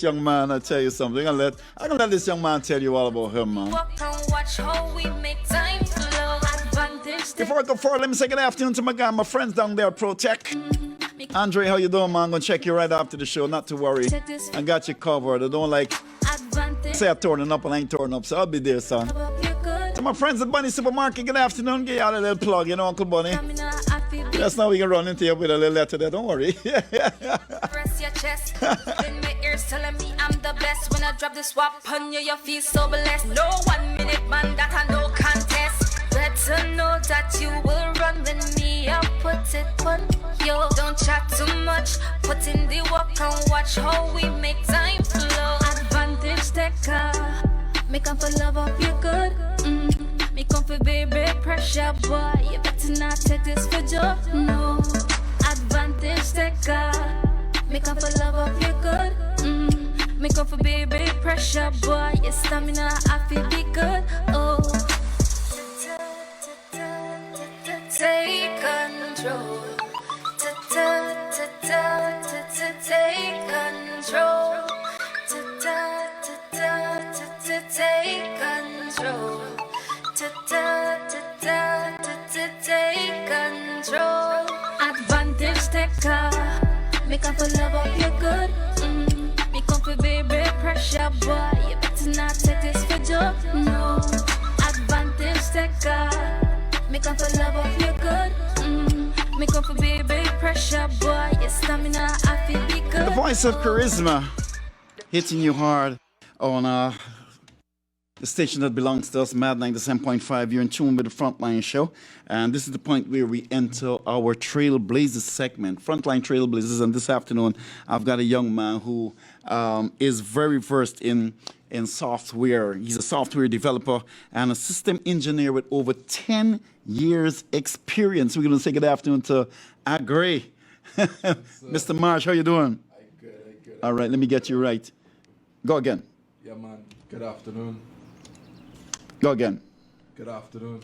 Young man, I tell you something. I'm gonna let this young man tell you all about him, man. Before I go forward, let me say good afternoon to my guy, my friends down there at ProTech. Andre, how you doing, man? I'm gonna check you right after the show. Not to worry, I got you covered. I don't like say I'm turning up and I ain't turning up, so I'll be there, son. To my friends at Bunny Supermarket, good afternoon. Get out a little plug, you know, Uncle Bunny. That's now we can run into you with a little letter there. Don't worry. Press your chest. Then my ears telling me I'm the best. When I drop the swap on you, you feel so blessed. No 1 minute man, that I no contest. Better know that you will run with me. I'll put it on you. Don't chat too much. Put in the work and watch how we make time flow. Advantage taker. Make up for love up you good. Make up for baby pressure, boy. You better not take this for joke. No. Advantage taker. Make up for love up you good. Make up for baby pressure, boy. Your stamina, I feel be good. Oh. Take control. Take control. Take control. Take control. Advantage taker. Make up for love up you good. Make up for baby pressure, boy. You better not take this for joke. No. Advantage taker. Make up for love up you good. Make up for baby pressure, boy. Your stamina, I feel be good. The voice of charisma hitting you hard on the station that belongs to us, Mad 97.5. You're in tune with the Frontline show. And this is the point where we enter our Trailblazers segment, Frontline Trailblazers. And this afternoon, I've got a young man who is very versed in software. He's a software developer and a system engineer with over 10 years experience. We're going to say good afternoon to Aggrey. Mr. Marsh, how you doing? I'm good. All right, let me get you right. Go again. Yeah, man. Good afternoon. Go again. Good afternoon.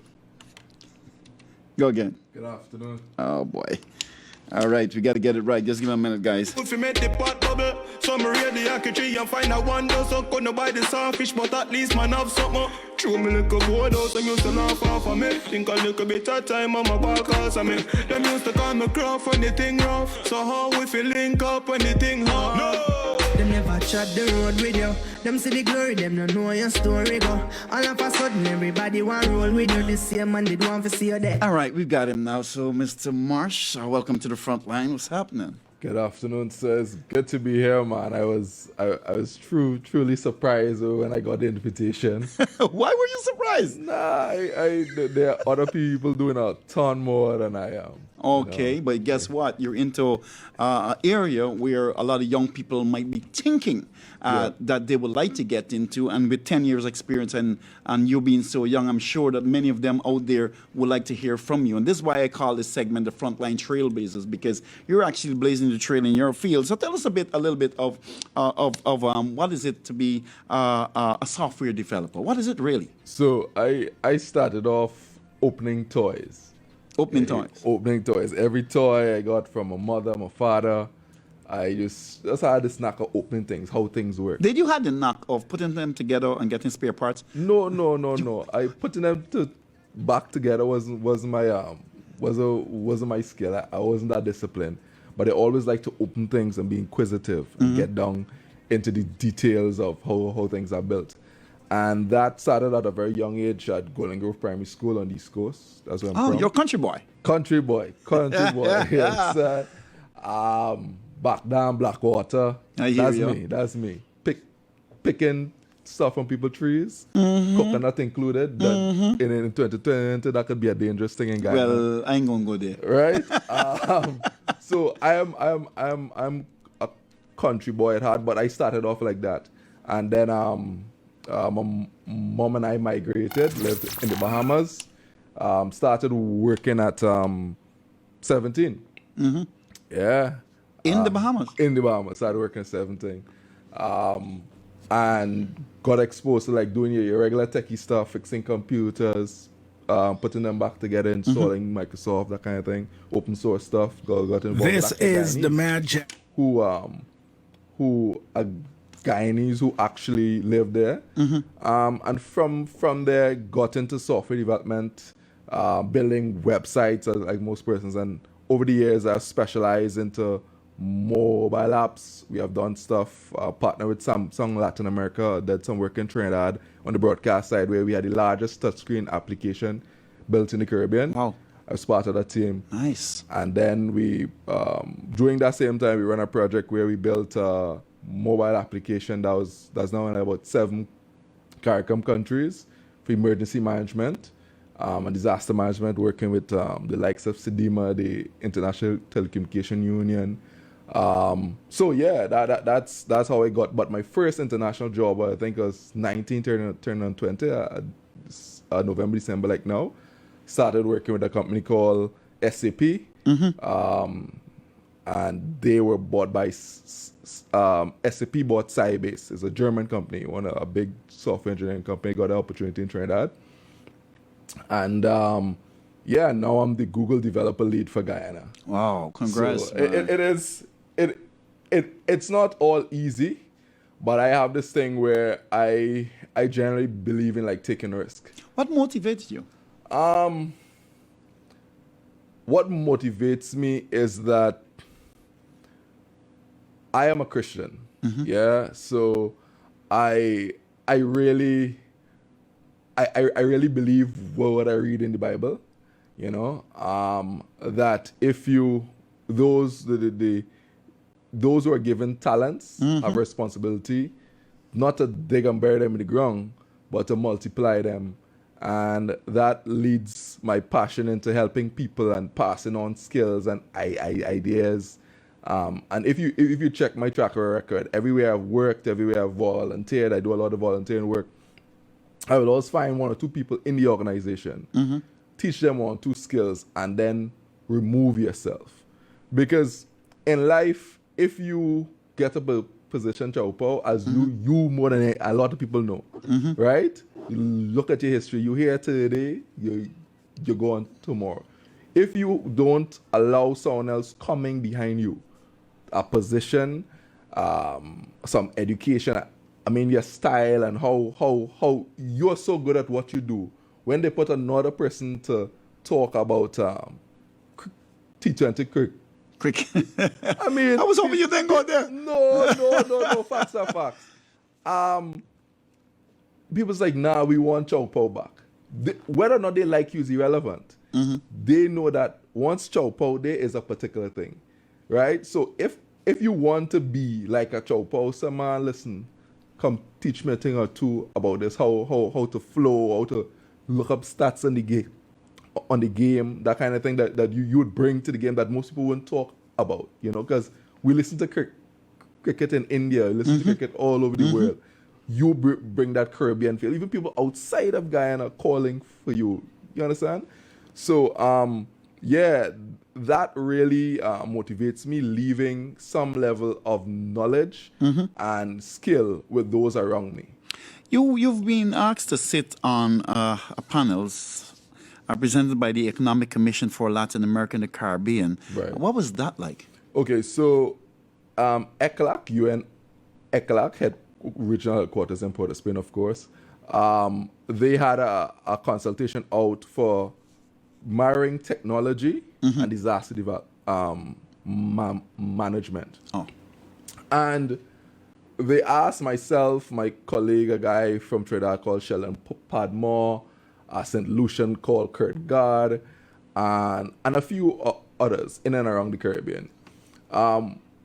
Go again. Good afternoon. Oh, boy. All right, we got to get it right. Just give me a minute, guys. If you make the pot bubble, some read the archery and find a wonder. So couldn't buy the sawfish, but at least man have something. True me like a board out, some used to laugh off of me. Think a little bit of time on my ball calls on me. Them used to call me craft when the thing rough. So how we feel link up when the thing hard? No! Them never chat the road with you. Them see the glory, them don't know your story go. All of a sudden, everybody want roll with you. The same man did want to see you there. All right, we've got him now. So, Mr. Marsh, welcome to the front line. What's happening? Good afternoon, sir. It's good to be here, man. I was truly surprised when I got the invitation. Why were you surprised? Nah, there are other people doing a ton more than I am. Okay, but guess what? You're into an area where a lot of young people might be thinking that they would like to get into. And with 10 years experience and you being so young, I'm sure that many of them out there would like to hear from you. And this is why I call this segment the Frontline Trailblazers, because you're actually blazing the trail in your field. So tell us a little bit of what is it to be a software developer? What is it really? So I started off opening toys. Opening toys. Every toy I got from my mother, my father. That's how I had this knack of opening things, how things work. Did you have the knack of putting them together and getting spare parts? No. I putting them back together wasn't my skill. I wasn't that disciplined. But I always like to open things and be inquisitive and get down into the details of how things are built. And that started at a very young age at Golden Grove Primary School on the East Coast. That's where I'm from. Oh, you're a country boy. Country boy. Yes. Back down Blackwater. That's me. Picking stuff from people's trees, coconut included. That in 2020, that could be a dangerous thing in Ghana. Well, I ain't gonna go there. Right? So I'm a country boy at heart, but I started off like that, and then my mom and I migrated, lived in the Bahamas, started working at 17. Yeah. In the Bahamas? In the Bahamas. Started working at 17. And got exposed to like doing your regular techie stuff, fixing computers, putting them back together, installing Microsoft, that kind of thing, open source stuff. Got involved. This is the magic. Who Guyanese who actually live there. And from there, got into software development, building websites like most persons. And over the years, I've specialized into mobile apps. We have done stuff, partnered with Samsung Latin America, did some work in Trinidad on the broadcast side where we had the largest touchscreen application built in the Caribbean. Wow. I was part of that team. Nice. And then we, during that same time, we ran a project where we built a mobile application that's now in about 7 CARICOM countries for emergency management and disaster management, working with the likes of SEDIMA, the International Telecommunication Union. So yeah, that's how I got. But my first international job, I think, was 19, turning on 20, November, December, like now. Started working with a company called SAP, and they were bought by SAP bought Sybase. It's a German company, a big software engineering company. Got an opportunity in Trinidad, and yeah, now I'm the Google developer lead for Guyana. Wow, congrats. So it's not all easy, but I have this thing where I generally believe in like taking a risk. What motivated you? What motivates me is that I am a Christian. Yeah. So I really believe what I read in the Bible, you know, that if those who are given talents have a responsibility not to dig and bury them in the ground, but to multiply them. And that leads my passion into helping people and passing on skills and ideas. And if you check my track record, everywhere I've worked, everywhere I've volunteered, I do a lot of volunteering work. I will always find 1 or 2 people in the organization, teach them 1 or 2 skills, and then remove yourself. Because in life, if you get up a position, Chaupo, as you more than a lot of people know, right? You look at your history, you're here today, you're gone tomorrow. If you don't allow someone else coming behind you, a position, some education, I mean your style and how you're so good at what you do, when they put another person to talk about T20 cricket, I mean, I was hoping you didn't go there. No, facts are facts. People's like, nah, we want Chow Pao back. Whether or not they like you is irrelevant. They know that once Chow Pao, there is a particular thing, right? So if you want to be like a Chow Pao, say, man, listen, come teach me a thing or two about this, how to flow, how to look up stats on the game, that kind of thing that you would bring to the game that most people wouldn't talk about, you know, because we listen to cricket in India, listen to cricket all over the world. You bring that Caribbean feel. Even people outside of Guyana calling for you. You understand? So, yeah, that really motivates me, leaving some level of knowledge and skill with those around me. You've been asked to sit on panels presented by the Economic Commission for Latin America and the Caribbean. Right. What was that like? Okay, so ECLAC, UN ECLAC, regional headquarters in Port of Spain, of course, they had a consultation out for marrying technology and disaster management. Oh. And they asked myself, my colleague, a guy from Trinidad called Sheldon Padmore, a St. Lucian called Kurt Gard, and a few others in and around the Caribbean.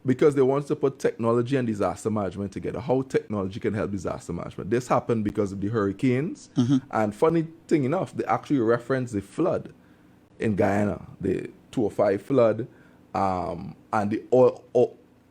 Because they wanted to put technology and disaster management together, how technology can help disaster management. This happened because of the hurricanes. And funny thing enough, they actually referenced the flood in Guyana, the 205 flood, and the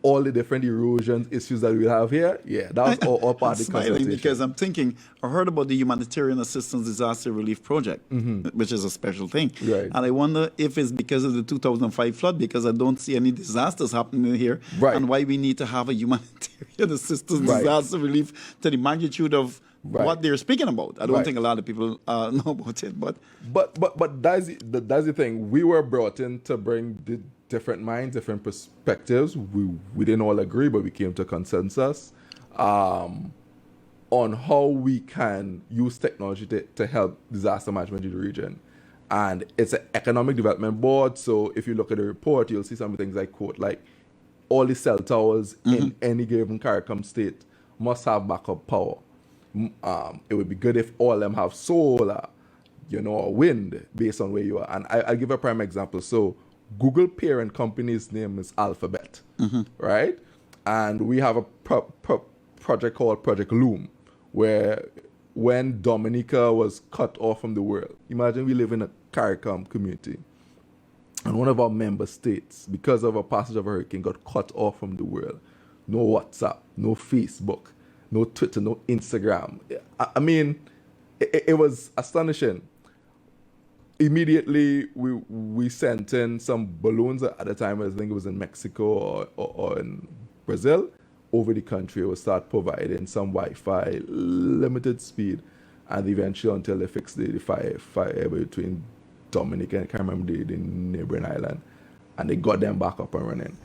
all the different erosion issues that we have here. Yeah, that was all part of the smiling consultation. because I'm thinking, I heard about the Humanitarian Assistance Disaster Relief Project, which is a special thing. Right. And I wonder if it's because of the 2005 flood, because I don't see any disasters happening here, Right. and why we need to have a humanitarian assistance Right. disaster relief to the magnitude of Right. what they're speaking about. I don't Right. think a lot of people know about it, but But that's the thing. We were brought in to bring the different minds, different perspectives. We didn't all agree, but we came to consensus. on how we can use technology to help disaster management in the region. And it's an economic development board. So if you look at the report, you'll see some things I quote, like all the cell towers in any given CARICOM state must have backup power. It would be good if all of them have solar, or wind based on where you are. And I'll give a prime example. So Google parent company's name is Alphabet, right? And we have a project called Project Loom, where when Dominica was cut off from the world, imagine we live in a CARICOM community, and one of our member states, because of a passage of a hurricane, got cut off from the world. No WhatsApp, no Facebook, no Twitter, no Instagram. I mean, it was astonishing. Immediately, we sent in some balloons. At the time, I think it was in Mexico or in Brazil. Over the country, will start providing some Wi-Fi, limited speed, and eventually until they fix the fire between Dominica and I can't remember the neighboring island, and they got them back up and running.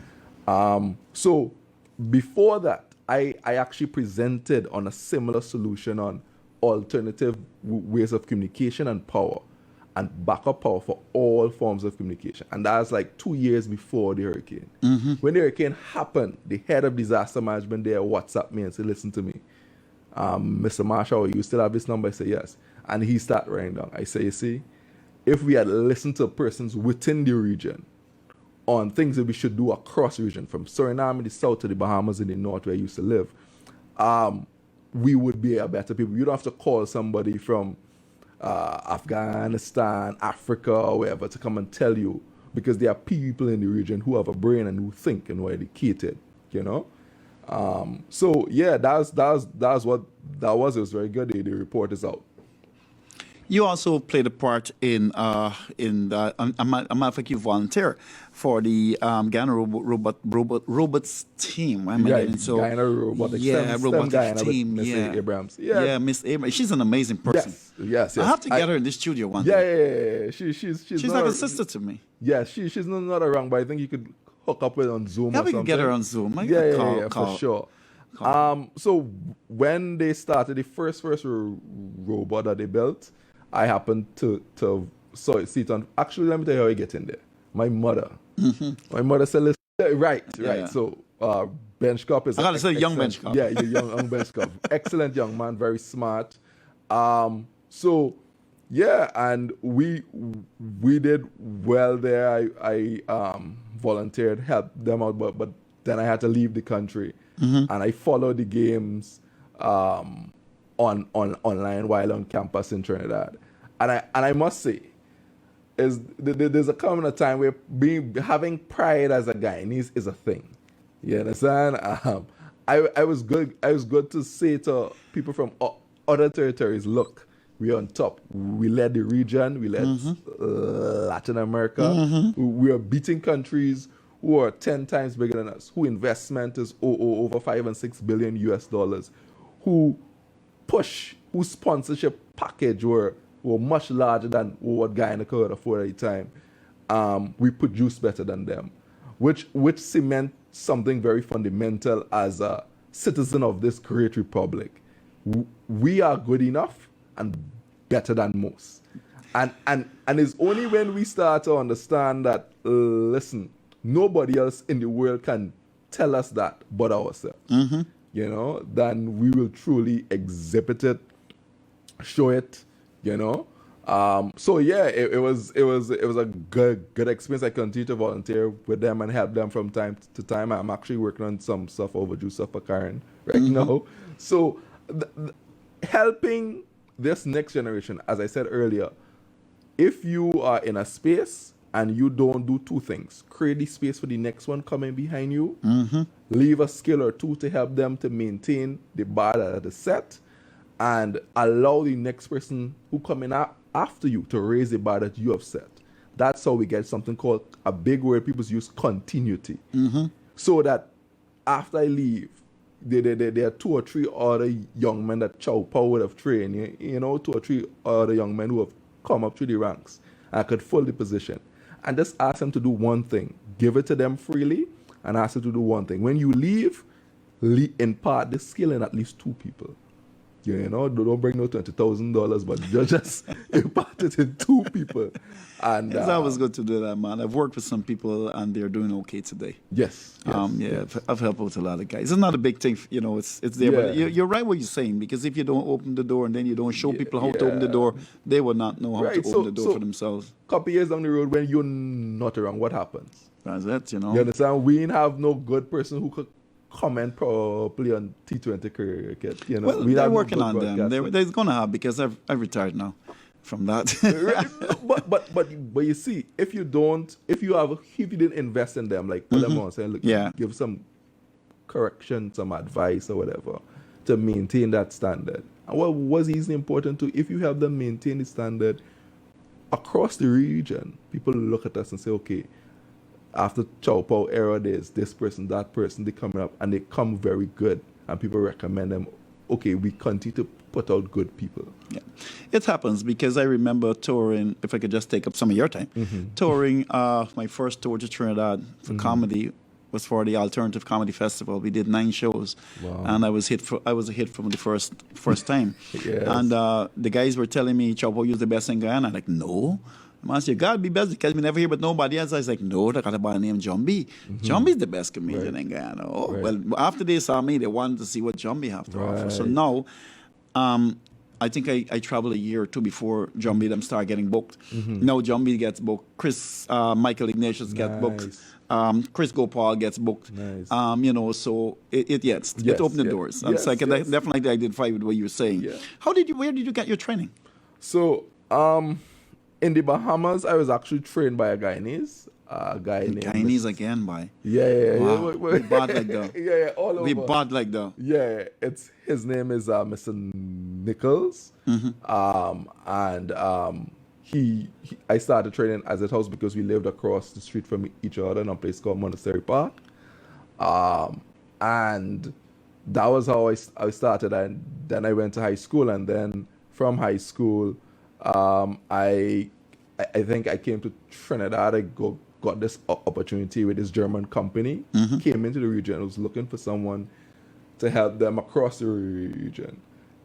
So before that, I actually presented on a similar solution on alternative ways of communication and power, and backup power for all forms of communication. And that was like 2 years before the hurricane. When the hurricane happened, the head of disaster management there WhatsApped me and said, listen to me, Mr. Marshall, you still have this number? I said, yes. And he started writing down. I say, you see, if we had listened to persons within the region on things that we should do across the region, from Suriname in the south to the Bahamas in the north where I used to live, we would be a better people. You don't have to call somebody from Afghanistan, Africa, or wherever to come and tell you, because there are people in the region who have a brain and who think and who are educated, So yeah, that's what that was. It was very good. The report is out. You also played a part in a matter of fact, you volunteer for the Ghana robots team. Ghana robotics. Robotics team. Miss Abrams. Miss Abrams. She's an amazing person. Yes. I have to get her in the studio one day. Yeah. She's like a sister to me. Yeah, she's not around, but I think you could hook up with her on Zoom. Yeah, or we something. can get her on Zoom. For sure. So when they started the first robot that they built, I happened to see it on. Actually, let me tell you how I get in there. My mother said, "Listen, right." So Bench Cop is. I gotta say, young Bench Cop. Yeah, young Bench Cop. Excellent young man, very smart. So yeah, and we did well there. I volunteered, helped them out, but then I had to leave the country, and I followed the games online while on campus in Trinidad. And I must say, there's a coming a time where having pride as a Guyanese is a thing. You understand? I was good to say to people from other territories, look, we're on top. We led the region. We led Latin America. We are beating countries who are 10 times bigger than us, whose investment is over $5 and $6 billion US, whose sponsorship package were much larger than what Guyana could afford at the time. We produce better than them, which cement something very fundamental as a citizen of this great republic. We are good enough and better than most. And it's only when we start to understand that, listen, nobody else in the world can tell us that but ourselves. Then we will truly exhibit it, show it, So yeah, it was a good experience. I continue to volunteer with them and help them from time to time. I'm actually working on some stuff overdue stuff for Karen right now. So helping this next generation, as I said earlier, if you are in a space and you don't do two things, create the space for the next one coming behind you, leave a skill or two to help them to maintain the bar that is set, and allow the next person who come in after you to raise the bar that you have set. That's how we get something called, a big word people use, continuity. So that after I leave, there are 2 or 3 other young men that Chow Pow would have trained, 2 or 3 other young men who have come up through the ranks and could fill the position. And just ask them to do one thing. Give it to them freely and ask them to do one thing. When you leave, in part, they're scaling at least 2 people. You know, don't bring no $20,000, but just impart it in 2 people. And It's always good to do that, man. I've worked with some people and they're doing okay today. yes, I've helped out a lot of guys. It's not a big thing, you know. It's there, but Yeah. you're right what you're saying, because if you don't open the door and then you don't show people how to open the door, they will not know how Right, to so- open the door so- for themselves. couple years down the road, when you're not around, what happens? That's it, you know. You understand? We ain't have no good person who could comment properly on T20 cricket. You know, Well, we they're have no working good on them. broadcaster. They're going to have, because I've retired now from that. but you see, if you didn't invest in them, like put them on, say, look, Yeah. give some correction, some advice or whatever to maintain that standard. And what was easily important too, if you help them maintain the standard across the region, people look at us and say, okay, after Chow Pao era, there's this person, that person, they coming up and they come very good, and people recommend them. Okay, we continue to put out good people. Yeah, it happens, because I remember touring, if I could just take up some of your time, touring my first tour to Trinidad for comedy was for the Alternative Comedy Festival. We did 9 shows, and I was a hit from the first time. Yes. And the guys were telling me, Chopo, you're the best in Guyana. I'm like, no. I said, you gotta be best, because we never hear about nobody else. I was like, no, they got a boy named Jumbie. Jumbie's the best comedian in Guyana. Oh, Right. well, after they saw me, they wanted to see what Jumbie have to offer. So Right. now, I think I traveled a year or 2 before Jumbie them start getting booked. Now Jumbie gets booked. Michael Ignatius gets booked. Chris Gopal gets booked. Nice. You know, so it Yes, opened the yes. doors. And Yes, so I can yes. definitely identify with what you're saying. Yeah. Where did you get your training? So, in the Bahamas, I was actually trained by a Guyanese. A guy named Guyanese again, boy. Yeah. Wow. We bad like that. Yeah, all over. We bad like that. Yeah, his name is Mr. Nichols. I started training as a house because we lived across the street from each other in a place called Monastery Park. And that was how I started. And then I went to high school, and then from high school, I think I came to Trinidad. I got this opportunity with this German company. Came into the region. I was looking for someone to help them across the region.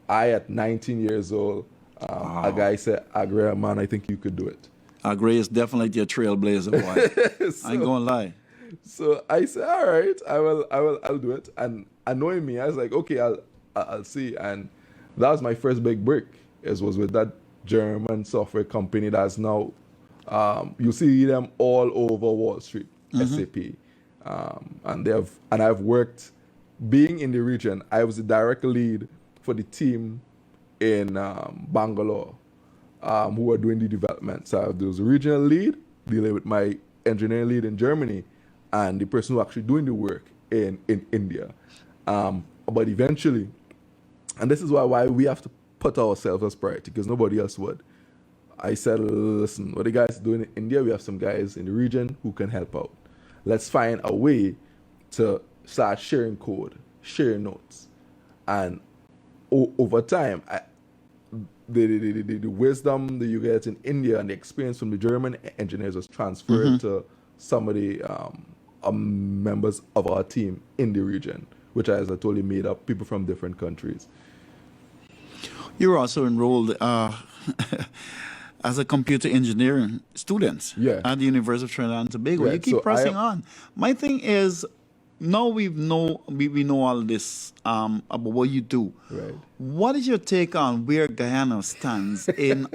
At 19 years old, a guy said, Aggrey, man, I think you could do it. Aggrey is definitely a trailblazer, boy. I ain't gonna lie. So I said, all right, I'll do it. And knowing me, I was like, okay, I'll see. And that was my first big break. It was with that German software company that's now, you see them all over Wall Street, SAP. And I've worked, being in the region, I was the direct lead for the team in Bangalore, who were doing the development. So there was a regional lead dealing with my engineering lead in Germany, and the person who actually doing the work in India. But eventually, and this is why we have to put ourselves as priority, because nobody else would. I said, listen, what the guys are doing in India, we have some guys in the region who can help out. Let's find a way to start sharing code, sharing notes. And over time, the wisdom that you get in India and the experience from the German engineers was transferred to some of the members of our team in the region, which, as I told you, made up people from different countries. You were also enrolled as a computer engineering student at the University of Trinidad and Tobago. Right, You keep so pressing on. My thing is, now we know all this about what you do. Right. What is your take on where Guyana stands in?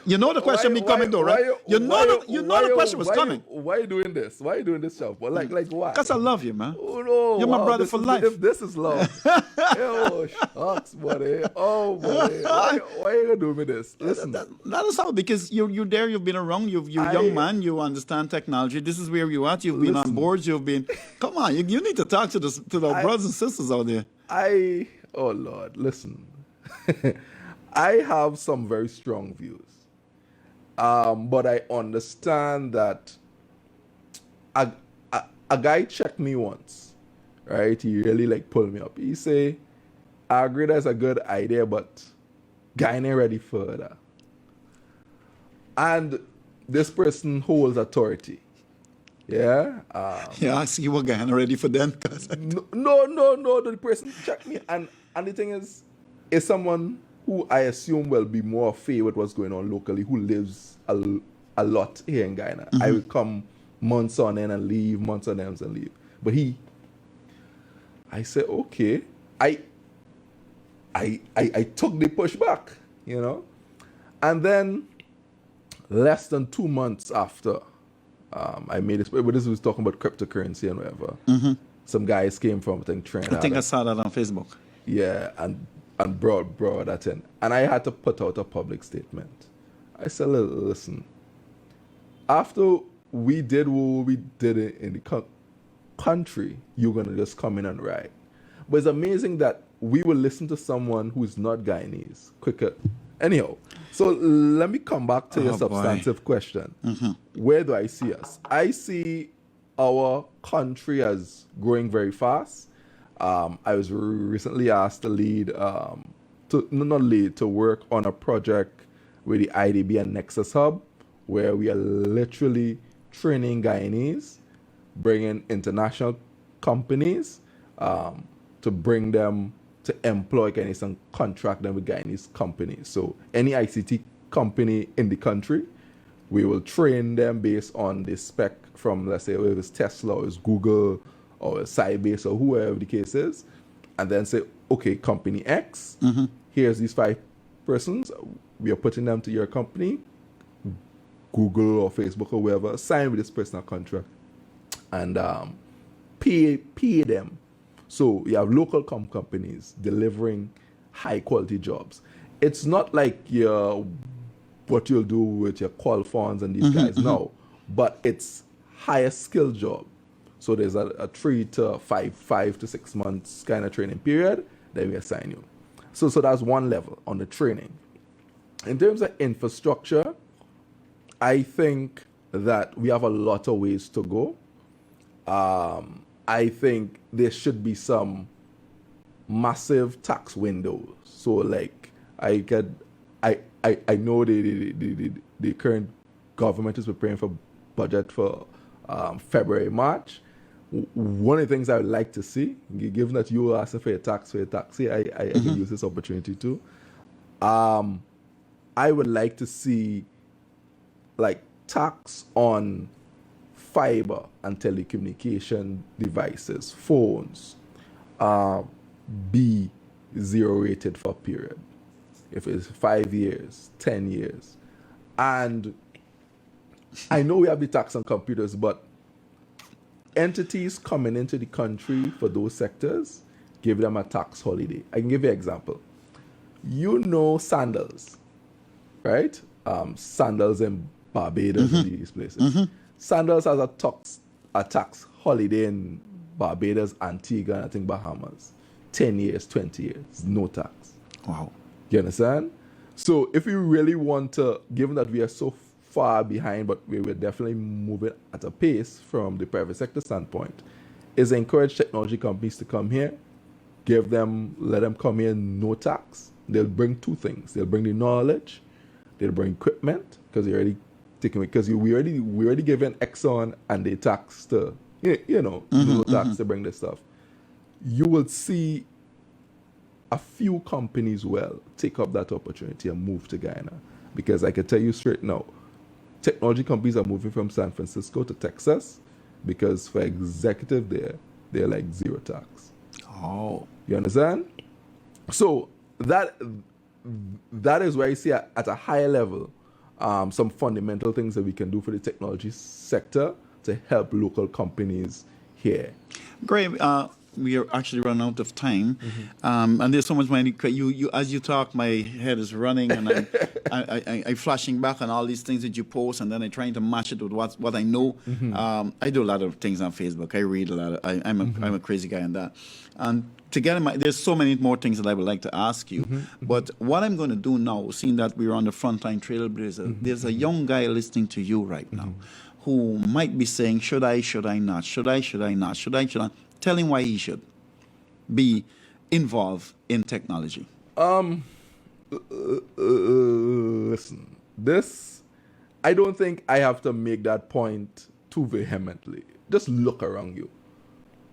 You know the question me coming though, right? You know the question was coming. Why are you doing this? Why are you doing this stuff? But like why? Because I love you, man. Oh no! You're my brother this for is- life. If this is love, oh shucks, buddy. Oh buddy, why are you gonna do me this? Listen, That is how, because you're there, you've been around, you're a young man, you understand technology. This is where you're at. You've been on boards. You've been. Come on, you need to talk to the brothers and sisters out there. oh Lord, listen. I have some very strong views. But I understand that a guy checked me once, right? He really pulled me up. He say, I agree that's a good idea, but guy ain't ready further. And this person holds authority. Yeah. Yeah, I see you were getting ready for them. 'Cause No. The person checked me, and the thing is someone who I assume will be more familiar with what's going on locally, who lives a lot here in Guyana. I would come months on end and leave, months on end and leave. But I said, okay. I took the pushback, you know, and then less than 2 months after I made this, but this was talking about cryptocurrency and whatever. Some guys came from, I think, Trinidad. I think I saw that on Facebook. Yeah, and brought that in. And I had to put out a public statement. I said, listen, after we did what we did in the country, you're going to just come in and ride. But it's amazing that we will listen to someone who's not Guyanese quicker. Anyhow, so let me come back to your substantive question. Where do I see us? I see our country as growing very fast. I was recently asked to to work on a project with the IDB and Nexus Hub, where we are literally training Guyanese, bringing international companies to bring them to employ Guyanese and contract them with Guyanese companies. So any ICT company in the country, we will train them based on the spec from, let's say, whether it's Tesla or it's Google or Sybase or whoever the case is, and then say, okay, company X, here's these 5 persons, we are putting them to your company, Google or Facebook or whoever, sign with this personal contract, and pay them. So you have local companies delivering high quality jobs. It's not like what you'll do with your call funds and these guys now, but it's higher skill job. So there's a 3 to 5 to 6 months kind of training period, then we assign you. So that's one level on the training. In terms of infrastructure, I think that we have a lot of ways to go. I think there should be some massive tax windows. So like I know the current government is preparing for budget for February, March. One of the things I would like to see, given that you were asking for a tax here, I can use this opportunity too. I would like to see like tax on fiber and telecommunication devices, phones, be zero rated for a period. If it's 5 years, 10 years. And I know we have the tax on computers, but entities coming into the country for those sectors, give them a tax holiday. I can give you an example. You know Sandals, right? Sandals in Barbados and these places. Sandals has a tax holiday in Barbados, Antigua, and I think Bahamas. 10 years, 20 years, no tax. Wow. You understand? So if we really want to, given that we are so far behind, but we were definitely moving at a pace from the private sector standpoint, is encourage technology companies to come here, let them come here no tax. They'll bring 2 things. They'll bring the knowledge, they'll bring equipment, because you're already taking it, because we already given Exxon and they tax to, no tax to bring this stuff. You will see a few companies take up that opportunity and move to Guyana, because I can tell you straight now, technology companies are moving from San Francisco to Texas because for executive they're like zero tax. Oh, you understand? So that is where I see at a higher level some fundamental things that we can do for the technology sector to help local companies here. Great. We are actually running out of time, and there's so much money. You as you talk, my head is running, and I flashing back on all these things that you post, and then I'm trying to match it with what I know. I do a lot of things on Facebook. I read a lot. I'm a crazy guy on that. And together, there's so many more things that I would like to ask you. But what I'm going to do now, seeing that we're on the frontline trailblazer, there's a young guy listening to you right now, who might be saying, should I not? Should I not? Tell him why he should be involved in technology. Listen, I don't think I have to make that point too vehemently. Just look around you.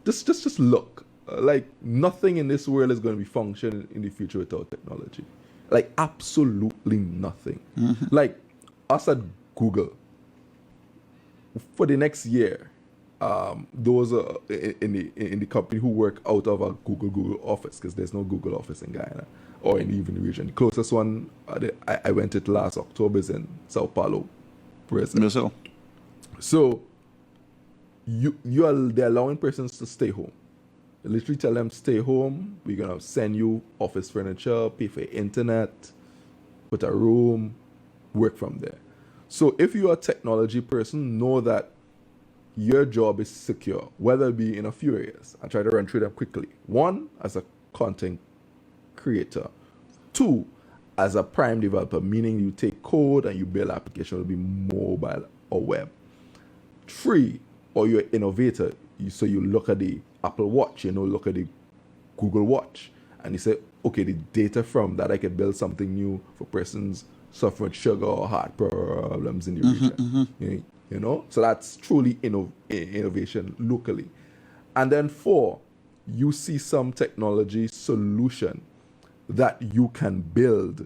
Just look. Like nothing in this world is going to be functioning in the future without technology. Like absolutely nothing. Like us at Google, for the next year, those in the company who work out of a Google office, because there's no Google office in Guyana or in even the region. The closest one I went to last October is in Sao Paulo, Brazil. So they're allowing persons to stay home. They literally tell them stay home. We're gonna send you office furniture, pay for your internet, put a room, work from there. So if you're a technology person, know that your job is secure, whether it be in a few areas. I try to run through them quickly. One, as a content creator. Two, as a prime developer, meaning you take code and you build application, will be mobile or web. Three, or you're an innovator. So you look at the Apple Watch, look at the Google Watch, and you say, okay, the data from that I can build something new for persons suffering sugar or heart problems in the region. So that's truly innovation locally. And then four, you see some technology solution that you can build,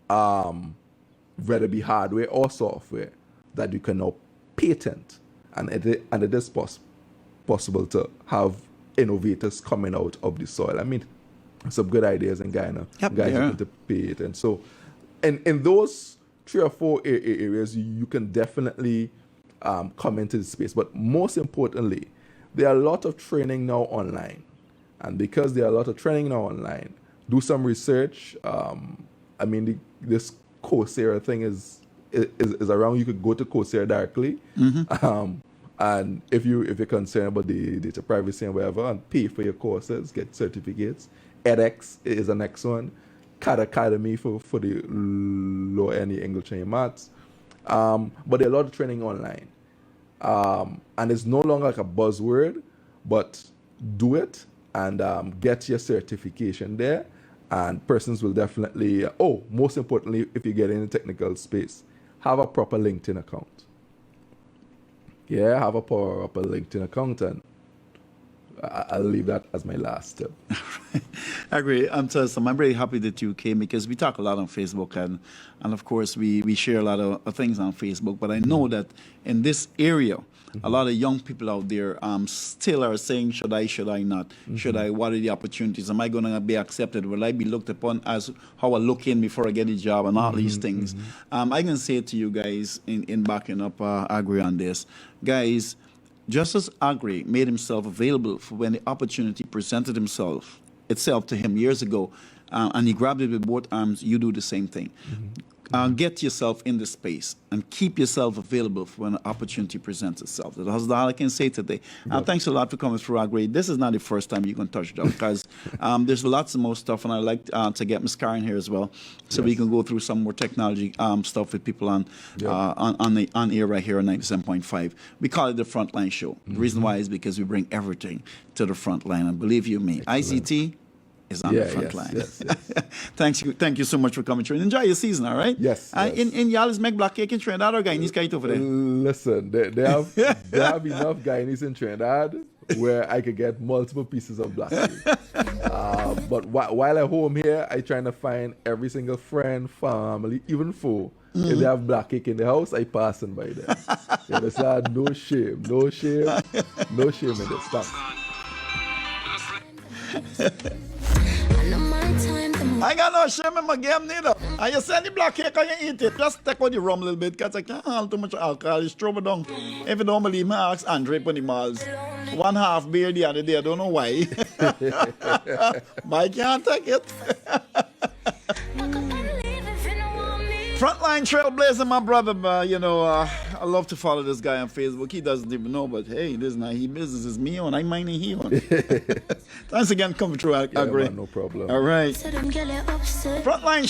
whether it be hardware or software, that you can now patent. And it is possible to have innovators coming out of the soil. I mean, some good ideas in Guyana. Guys looking to patent. So in those 3 or 4 areas, you can definitely come into the space. But most importantly, there are a lot of training now online. And because there are a lot of training now online, do some research. I mean, this Coursera thing is around. You could go to Coursera directly. And if you're concerned about the data privacy and whatever, and pay for your courses, get certificates. edX is the next one. CAD Academy for the low end English and maths. But there are a lot of training online. And it's no longer like a buzzword, but do it and get your certification there. And persons will definitely, most importantly, if you get in the technical space, have a proper LinkedIn account. Yeah, have a proper LinkedIn account, and I'll leave that as my last tip. Aggrey, I'm very happy that you came, because we talk a lot on Facebook, and of course we share a lot of things on Facebook. But I know that in this area, a lot of young people out there still are saying, should I not? Should I? What are the opportunities? Am I going to be accepted? Will I be looked upon as how I look in before I get a job, and all these things? I can say to you guys in backing up Aggrey on this, guys, just as Aggrey made himself available for when the opportunity presented itself to him years ago, and he grabbed it with both arms, you do the same thing. Get yourself in the space and keep yourself available for when an opportunity presents itself. That's all I can say today. Thanks a lot for coming through, Aggrey. This is not the first time you're going to touch down, because there's lots of more stuff, and I'd like to get Ms. Karen here as well, so we can go through some more technology stuff with people on air right here on 97.5. We call it the Frontline Show. The reason why is because we bring everything to the front line, and believe you me, ICT is on the front line. Yes. Thank you so much for coming through. Enjoy your season, all right? Yes. In y'all is make black cake in Trinidad or Guyanese kite over there? Listen, they have enough Guyanese in Trinidad where I could get multiple pieces of black cake. But while at home here, I trying to find every single friend, family, even foe. If they have black cake in the house, I passing by them. You understand? No shame in this stuff. I got no shame in my game neither. And you send the black cake and you eat it. Just take out the rum a little bit, because I can't handle too much alcohol. It's throw me down. If you don't believe me, ask Andre on the malls. 1/2 beer the other day, I don't know why. But I can't take it. Frontline Trailblazer, my brother, I love to follow this guy on Facebook. He doesn't even know, but hey, this is not his business. It's me on. I mind he on. Thanks again, coming through, Aggrey. No problem. All right. Frontline